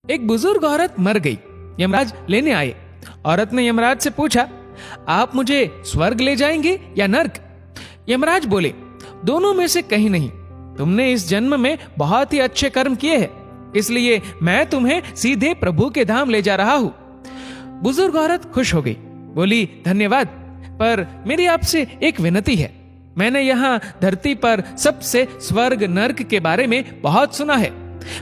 एक बुजुर्ग औरत मर गई। यमराज लेने आए। औरत ने यमराज से पूछा, आप मुझे स्वर्ग ले जाएंगे या नर्क? यमराज बोले, दोनों में से कहीं नहीं। तुमने इस जन्म में बहुत ही अच्छे कर्म किए हैं, इसलिए मैं तुम्हें सीधे प्रभु के धाम ले जा रहा हूं। बुजुर्ग औरत खुश हो गई, बोली, धन्यवाद, पर मेरी आपसे एक विनती है। मैंने यहाँ धरती पर सबसे स्वर्ग नर्क के बारे में बहुत सुना है।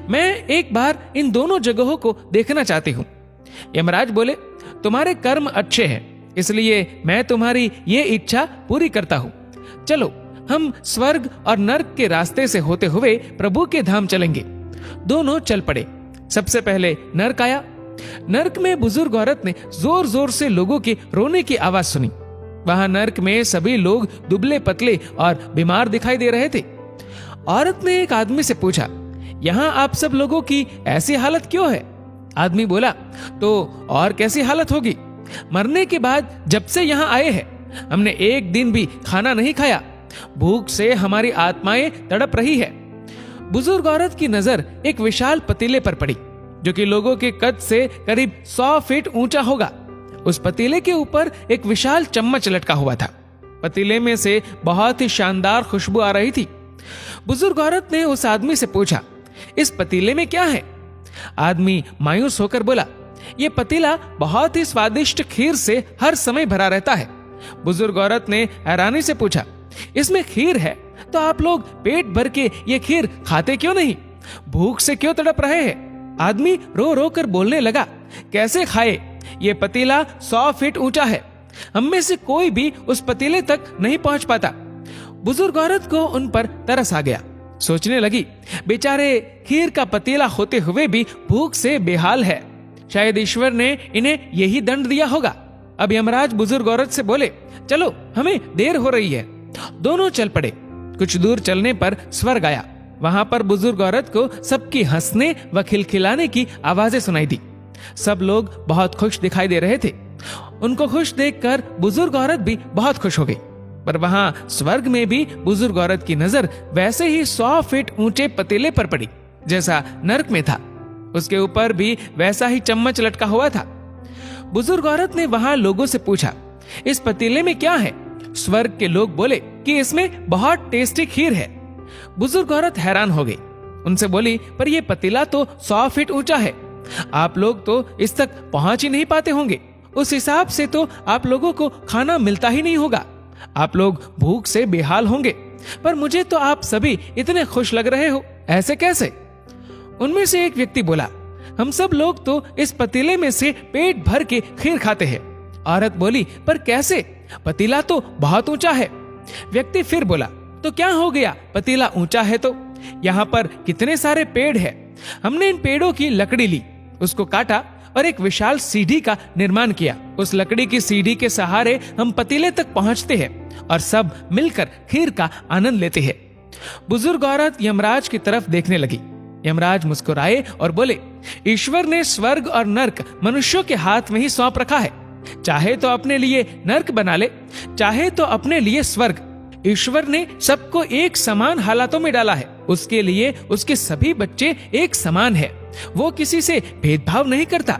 मैं एक बार इन दोनों जगहों को देखना चाहती हूँ। यमराज बोले, तुम्हारे कर्म अच्छे हैं, इसलिए मैं तुम्हारी ये इच्छा पूरी करता हूँ। चलो हम स्वर्ग और नर्क के रास्ते से होते हुए प्रभु के धाम चलेंगे। दोनों चल पड़े। सबसे पहले नर्क आया। नर्क में बुजुर्ग औरत ने जोर जोर से लोगों के रोने की आवाज सुनी। वहां नर्क में सभी लोग दुबले पतले और बीमार दिखाई दे रहे थे। औरत ने एक आदमी से पूछा, यहाँ आप सब लोगों की ऐसी हालत क्यों है? आदमी बोला, तो और कैसी हालत होगी? मरने के बाद जब से यहाँ आए हैं हमने एक दिन भी खाना नहीं खाया। भूख से हमारी आत्माएं तड़प रही है। बुजुर्ग औरत की नजर एक विशाल पतीले पर पड़ी, जो कि लोगों के कद से करीब 100 फीट ऊंचा होगा। उस पतीले के ऊपर एक विशाल चम्मच लटका हुआ था। पतीले में से बहुत ही शानदार खुशबू आ रही थी। बुजुर्ग औरत ने उस आदमी से पूछा, इस पतीले में क्या है? आदमी मायूस होकर बोला, यह पतीला बहुत ही स्वादिष्ट खीर से हर समय भरा रहता है। बुजुर्ग औरत ने हैरानी से पूछा, इसमें खीर है तो आप लोग पेट भर के ये खीर खाते क्यों नहीं? भूख से क्यों तड़प रहे हैं? आदमी रो रो कर बोलने लगा, कैसे खाए? ये पतीला 100 फीट ऊंचा है, हम में से कोई भी उस पतीले तक नहीं पहुंच पाता। बुजुर्ग औरत को उन पर तरस आ गया। सोचने लगी, बेचारे खीर का पतीला होते हुए भी भूख से बेहाल है। शायद ईश्वर ने इन्हें यही दंड दिया होगा। अब यमराज बुजुर्ग औरत से बोले, चलो हमें देर हो रही है। दोनों चल पड़े। कुछ दूर चलने पर स्वर्ग आया। वहां पर बुजुर्ग औरत को सबकी हंसने व खिलखिलाने की आवाजें सुनाई दी। सब लोग बहुत खुश दिखाई दे रहे थे। उनको खुश देखकर बुजुर्ग औरत भी बहुत खुश हो गई। पर वहां स्वर्ग में भी बुजुर्ग औरत की नजर वैसे ही 100 फीट ऊंचे पतीले पर पड़ी जैसा नर्क में था। उसके ऊपर भी वैसा ही चम्मच लटका हुआ था। बुजुर्ग औरत ने वहां लोगों से पूछा, इस पतीले में क्या है? स्वर्ग के लोग बोले कि इसमें बहुत टेस्टी खीर है। बुजुर्ग औरत हैरान हो गई। उनसे बोली, पर यह पतीला तो 100 फीट ऊंचा है, आप लोग तो इस तक पहुंच ही नहीं पाते होंगे। उस हिसाब से तो आप लोगों को खाना मिलता ही नहीं होगा। आप लोग भूख से बेहाल होंगे। पर मुझे तो आप सभी इतने खुश लग रहे हो, ऐसे कैसे? उनमें से एक व्यक्ति बोला, हम सब लोग तो इस पतीले में से पेट भर के खीर खाते हैं। औरत बोली, पर कैसे? पतीला तो बहुत ऊंचा है। व्यक्ति फिर बोला, तो क्या हो गया? पतीला ऊंचा है तो यहाँ पर कितने सारे पेड़ हैं। हमने इन पेड़ों की लकड़ी ली, उसको काटा और एक विशाल सीढ़ी का निर्माण किया। उस लकड़ी की सीढ़ी के सहारे हम पतीले तक पहुंचते हैं और सब मिलकर खीर का आनंद लेते हैं। बुजुर्ग औरत यमराज की तरफ देखने लगी। यमराज मुस्कुराए और बोले, ईश्वर ने स्वर्ग और नर्क मनुष्यों के हाथ में ही सौंप रखा है। चाहे तो अपने लिए नर्क बना ले, चाहे तो अपने लिए स्वर्ग। ईश्वर ने सबको एक समान हालातों में डाला है। उसके लिए उसके सभी बच्चे एक समान है। वो किसी से भेदभाव नहीं करता।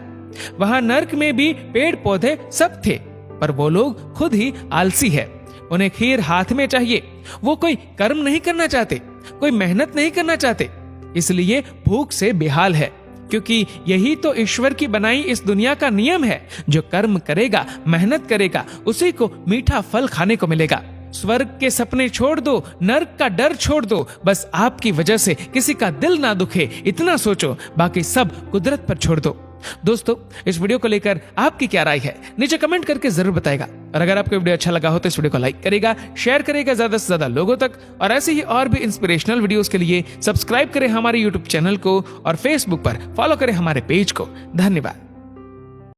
वहां नर्क में भी पेड़ पौधे सब थे, पर वो लोग खुद ही आलसी है। उन्हें खीर हाथ में चाहिए। वो कोई कर्म नहीं करना चाहते, कोई मेहनत नहीं करना चाहते, इसलिए भूख से बेहाल है। क्योंकि यही तो ईश्वर की बनाई इस दुनिया का नियम है। जो कर्म करेगा, मेहनत करेगा, उसी को मीठा फल खाने को मिलेगा। स्वर्ग के सपने छोड़ दो, नर्क का डर छोड़ दो। बस आपकी वजह से किसी का दिल ना दुखे, इतना सोचो। बाकी सब कुदरत पर छोड़ दो। दोस्तों, इस वीडियो को लेकर आपकी क्या राय है, नीचे कमेंट करके जरूर बताएगा। और अगर आपको वीडियो अच्छा लगा हो तो इस वीडियो को लाइक करेगा, शेयर करेगा ज्यादा से ज्यादा लोगों तक। और ऐसे ही और भी इंस्पिरेशनल वीडियोस के लिए सब्सक्राइब करें हमारे यूट्यूब चैनल को और फेसबुक पर फॉलो करें हमारे पेज को। धन्यवाद।